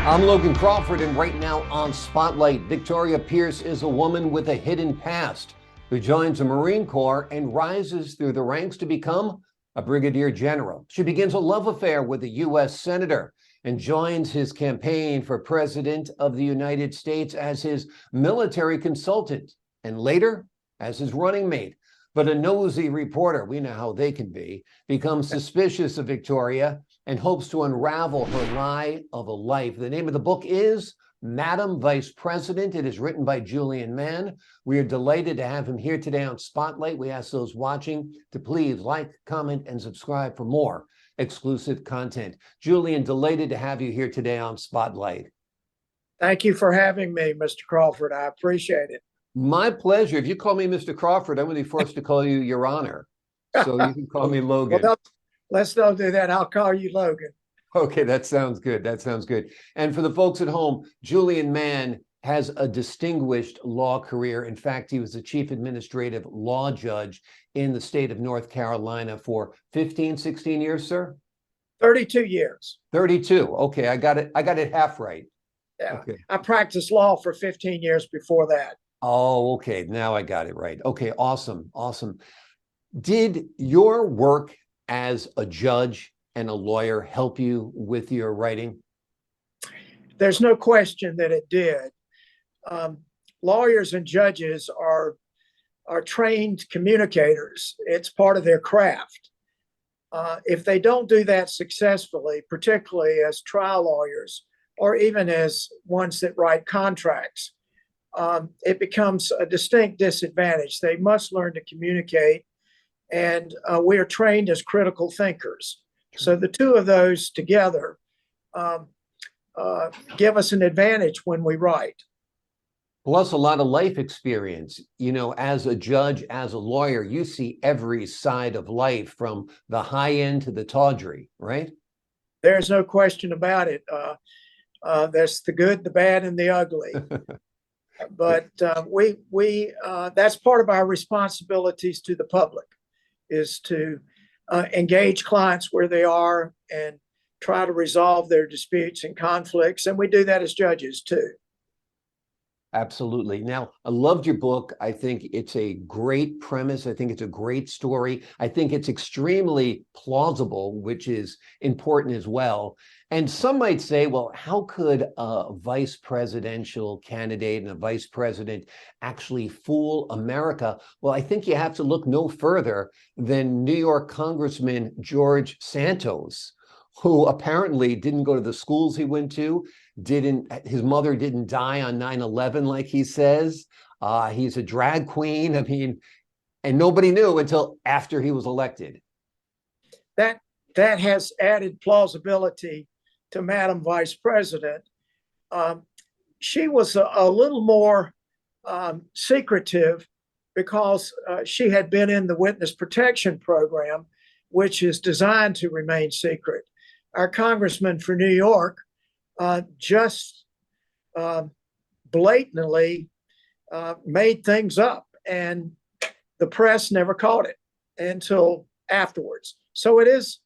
I'm Logan Crawford, and right now on Spotlight, Victoria Pierce is a woman with a hidden past who joins the Marine Corps and rises through the ranks to become a brigadier general. She begins a love affair with a U.S. senator and joins his campaign for president of the United States as his military consultant and later as his running mate. But a nosy reporter, we know how they can be, becomes suspicious of Victoria and hopes to unravel her lie of a life. The name of the book is Madam Vice President. It is written by Julian Mann. We are delighted to have him here today on Spotlight. We ask those watching to please like, comment, and subscribe for more exclusive content. Julian, delighted to have you here today on Spotlight. Thank you for having me, Mr. Crawford. I appreciate it. My pleasure. If you call me Mr. Crawford, I'm going to be forced to call you Your Honor. So you can call me Logan. Well, let's don't do that. I'll call you Logan. Okay, that sounds good. That sounds good. And for the folks at home, Julian Mann has a distinguished law career. In fact, he was the chief administrative law judge in the state of North Carolina for 15, 16 years, sir? 32 years. 32. Okay, I got it half right. Yeah. Okay. I practiced law for 15 years before that. Oh, okay. Now I got it right. Okay, awesome. Awesome. Did your work as a judge and a lawyer help you with your writing? There's no question that it did. Lawyers and judges are trained communicators. It's part of their craft. If they don't do that successfully, particularly as trial lawyers or even as ones that write contracts, it becomes a distinct disadvantage. They must learn to communicate, and we are trained as critical thinkers. So the two of those together give us an advantage when we write. Plus a lot of life experience. You know, as a judge, as a lawyer, you see every side of life from the high end to the tawdry, right? There's no question about it. There's the good, the bad, and the ugly. But that's part of our responsibilities to the public, is to engage clients where they are and try to resolve their disputes and conflicts. And we do that as judges too. Absolutely. Now, I loved your book. I think it's a great premise. I think it's a great story. I think it's extremely plausible, which is important as well. And some might say, well, how could a vice presidential candidate and a vice president actually fool America? Well, I think you have to look no further than New York Congressman George Santos, who apparently didn't go to the schools he went to, his mother didn't die on 9/11 like he says. He's a drag queen. I mean, and nobody knew until after he was elected. That has added plausibility to Madam Vice President. She was a little more secretive because she had been in the witness protection program, which is designed to remain secret. Our congressman for New York just blatantly made things up, and the press never caught it until afterwards. So it is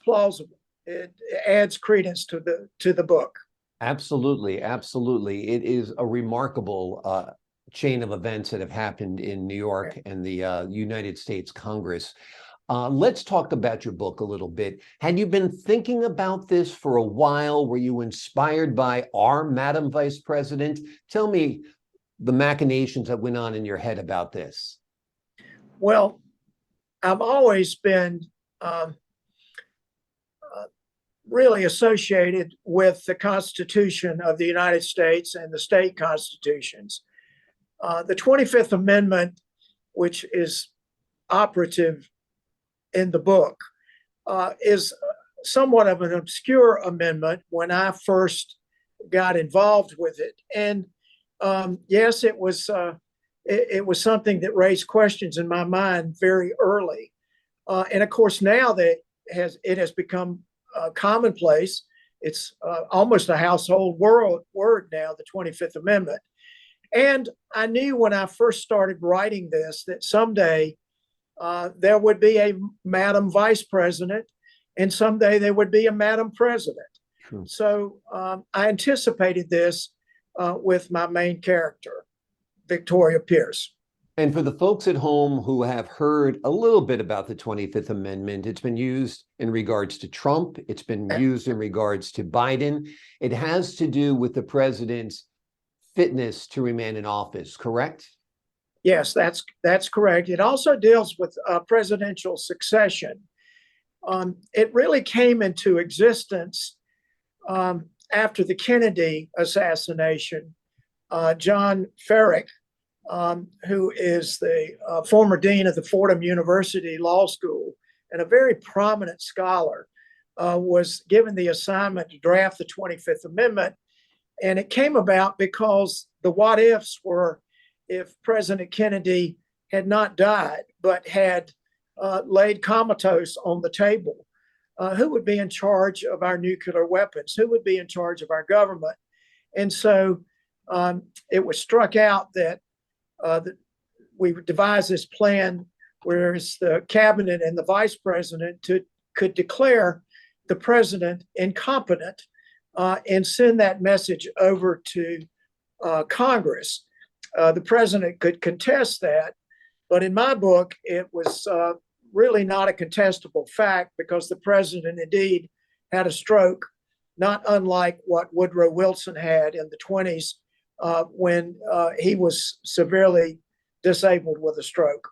plausible. It adds credence to the book. Absolutely, absolutely. It is a remarkable chain of events that have happened in New York and the United States Congress. Let's talk about your book a little bit. Had you been thinking about this for a while? Were you inspired by our Madam Vice President? Tell me the machinations that went on in your head about this. Well, I've always been really associated with the Constitution of the United States and the state constitutions. The 25th Amendment, which is operative in the book, is somewhat of an obscure amendment when I first got involved with it. And yes, it was something that raised questions in my mind very early. And of course, now that it has become commonplace, it's almost a household word now, the 25th Amendment. And I knew when I first started writing this that someday there would be a Madam Vice President, and someday there would be a Madam President. True. So I anticipated this with my main character, Victoria Pierce. And for the folks at home who have heard a little bit about the 25th Amendment, it's been used in regards to Trump. It's been used in regards to Biden. It has to do with the president's fitness to remain in office, correct? Yes, that's correct. It also deals with presidential succession. It really came into existence after the Kennedy assassination. John Farrick, who is the former dean of the Fordham University Law School and a very prominent scholar, was given the assignment to draft the 25th Amendment. And it came about because the what ifs were if President Kennedy had not died, but had laid comatose on the table, who would be in charge of our nuclear weapons? Who would be in charge of our government? And so it was struck out that we would devise this plan, whereas the cabinet and the vice president could declare the president incompetent and send that message over to Congress. The president could contest that, but in my book, it was really not a contestable fact because the president indeed had a stroke, not unlike what Woodrow Wilson had in the 20s when he was severely disabled with a stroke.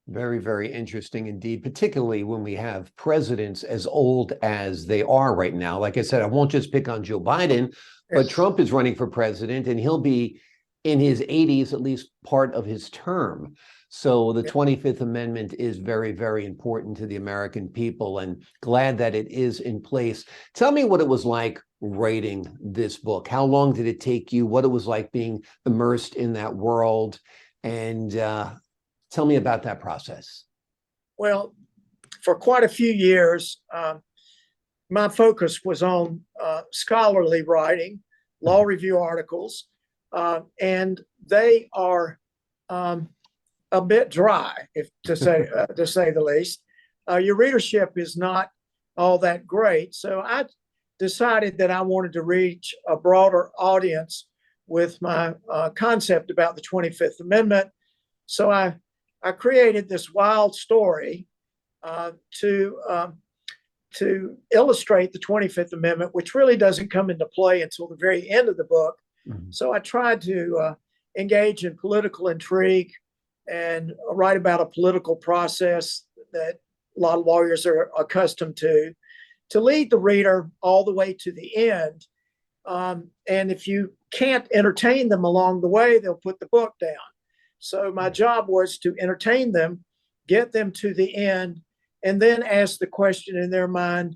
Very, very interesting indeed, particularly when we have presidents as old as they are right now. Like I said, I won't just pick on Joe Biden, but Trump is running for president and he'll be in his 80s, at least part of his term. So the 25th Amendment is very, very important to the American people, and glad that it is in place. Tell me what it was like writing this book. How long did it take you? What it was like being immersed in that world? And tell me about that process. Well, for quite a few years, my focus was on scholarly writing, law review articles, and they are a bit dry, to say the least. Your readership is not all that great, so I decided that I wanted to reach a broader audience with my concept about the 25th Amendment. So I created this wild story to illustrate the 25th Amendment, which really doesn't come into play until the very end of the book. Mm-hmm. So I tried to engage in political intrigue and write about a political process that a lot of lawyers are accustomed to lead the reader all the way to the end. And if you can't entertain them along the way, they'll put the book down. So my job was to entertain them, get them to the end, and then ask the question in their mind,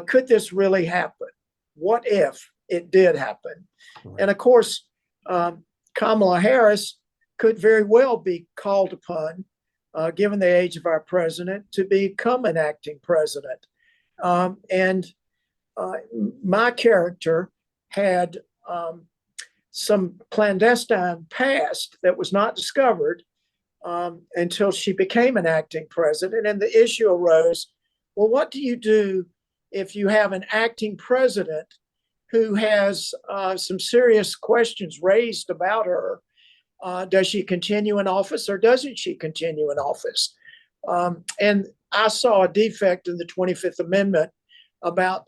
could this really happen? What if it did happen? Right. And of course, Kamala Harris could very well be called upon, given the age of our president, to become an acting president. And my character had some clandestine past that was not discovered until she became an acting president. And the issue arose, well, what do you do if you have an acting president who has some serious questions raised about her? Does she continue in office or doesn't she continue in office? And I saw a defect in the 25th Amendment about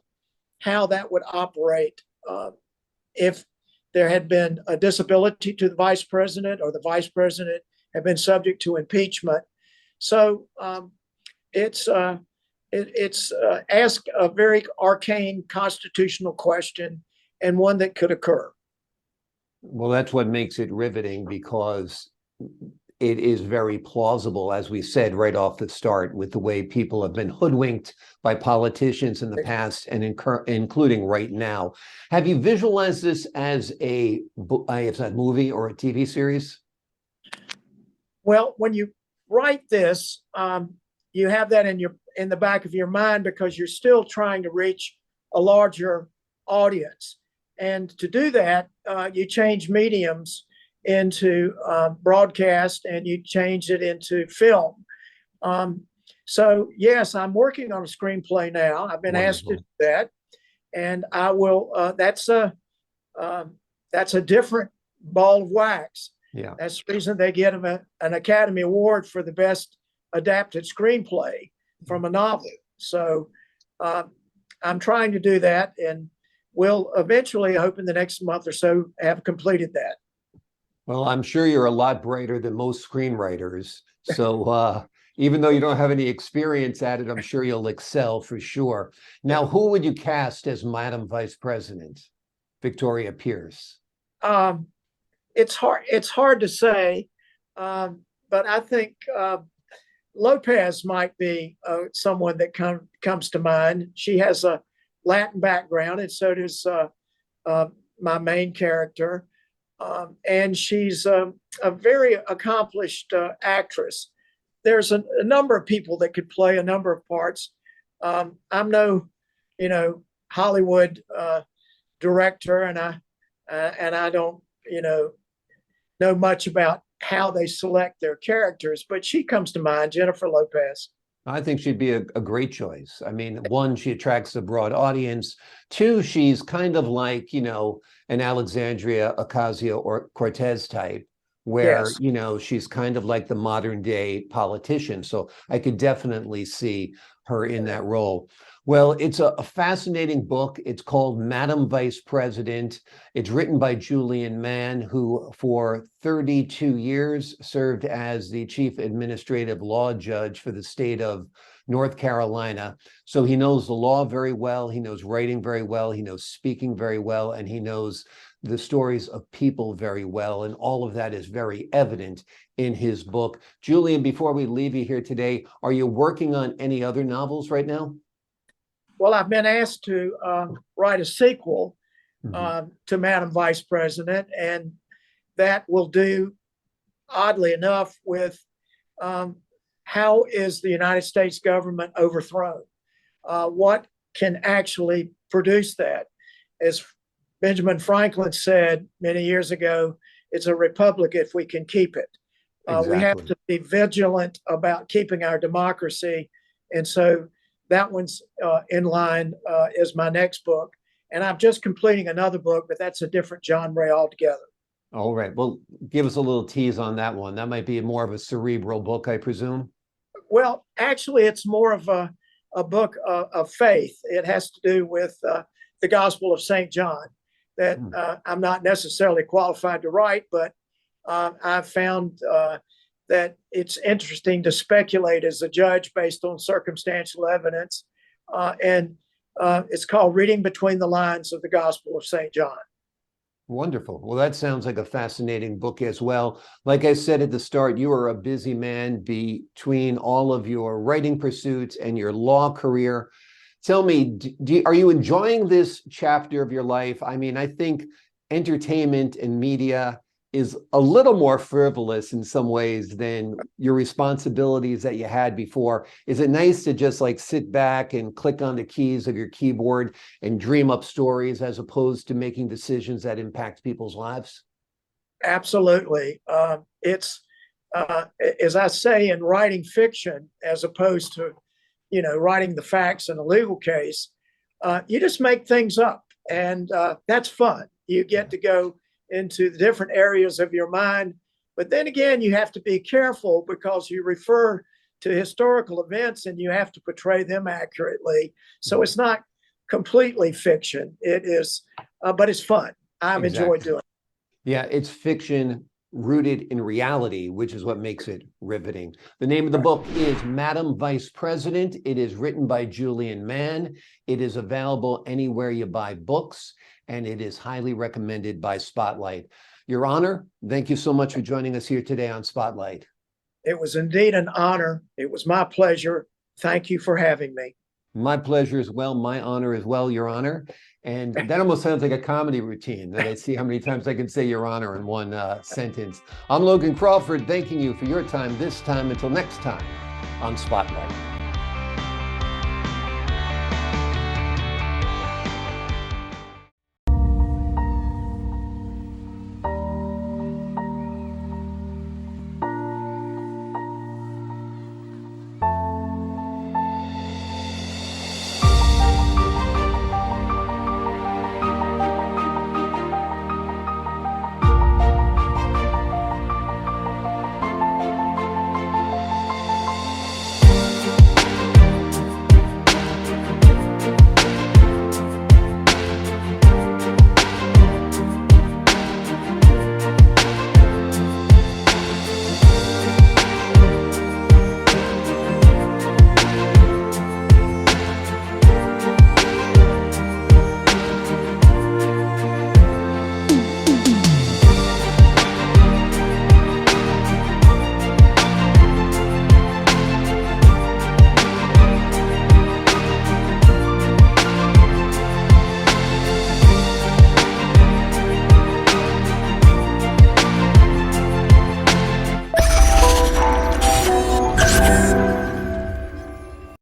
how that would operate if there had been a disability to the vice president or the vice president had been subject to impeachment. So it's asked a very arcane constitutional question and one that could occur. Well, that's what makes it riveting, because it is very plausible, as we said right off the start, with the way people have been hoodwinked by politicians in the past and including right now. Have you visualized this as a movie or a TV series? Well, when you write this, you have that in the back of your mind because you're still trying to reach a larger audience. And to do that, you change mediums into broadcast and you change it into film. So yes, I'm working on a screenplay now. I've been asked to do that. and I will. That's a different ball of wax. Yeah. That's the reason they get an Academy Award for the best adapted screenplay from a novel. So I'm trying to do that, and will eventually, I hope in the next month or so, have completed that. Well, I'm sure you're a lot brighter than most screenwriters. So even though you don't have any experience at it, I'm sure you'll excel for sure. Now, who would you cast as Madam Vice President? Victoria Pierce. It's hard to say, but I think Lopez might be someone that comes to mind. She has a Latin background, and so does my main character. And she's a very accomplished actress. There's a number of people that could play a number of parts. I'm no, Hollywood director, and I don't, know much about how they select their characters, but she comes to mind, Jennifer Lopez. I think she'd be a great choice. I mean, one, she attracts a broad audience. Two, she's kind of like, an Alexandria Ocasio-Cortez type, where, Yes. She's kind of like the modern day politician. So I could definitely see her in that role. Well, it's a fascinating book. It's called Madam Vice President. It's written by Julian Mann, who for 32 years served as the chief administrative law judge for the state of North Carolina. So he knows the law very well. He knows writing very well. He knows speaking very well. And he knows the stories of people very well. And all of that is very evident in his book. Julian, before we leave you here today, are you working on any other novels right now? Well, I've been asked to write a sequel to Madam Vice President, and that will do, oddly enough, with how is the United States government overthrown? What can actually produce that? As Benjamin Franklin said many years ago, it's a republic if we can keep it. Exactly. We have to be vigilant about keeping our democracy. And so that one's in line as my next book. And I'm just completing another book, but that's a different genre altogether. All right. Well, give us a little tease on that one. That might be more of a cerebral book, I presume. Well, actually, it's more of a book of faith. It has to do with the Gospel of St. John that I'm not necessarily qualified to write, but I've found that it's interesting to speculate as a judge based on circumstantial evidence. And it's called Reading Between the Lines of the Gospel of St. John. Wonderful. Well, that sounds like a fascinating book as well. Like I said at the start, you are a busy man between all of your writing pursuits and your law career. Tell me, are you enjoying this chapter of your life? I mean, I think entertainment and media is a little more frivolous in some ways than your responsibilities that you had before. Is it nice to just like sit back and click on the keys of your keyboard and dream up stories as opposed to making decisions that impact people's lives? Absolutely. It's, as I say, in writing fiction, as opposed to, writing the facts in a legal case, you just make things up, and that's fun. You get to go into the different areas of your mind. But then again, you have to be careful because you refer to historical events and you have to portray them accurately. So it's not completely fiction. It is, but it's fun. I've enjoyed doing it. Yeah, it's fiction rooted in reality, which is what makes it riveting. The name of the book is Madam Vice President. It is written by Julian Mann. It is available anywhere you buy books, and it is highly recommended by Spotlight. Your Honor, thank you so much for joining us here today on Spotlight. It was indeed an honor. It was my pleasure. Thank you for having me. My pleasure as well. My honor as well, Your Honor. And that almost sounds like a comedy routine that I see how many times I can say Your Honor in one sentence. I'm Logan Crawford, thanking you for your time this time. Until next time on Spotlight.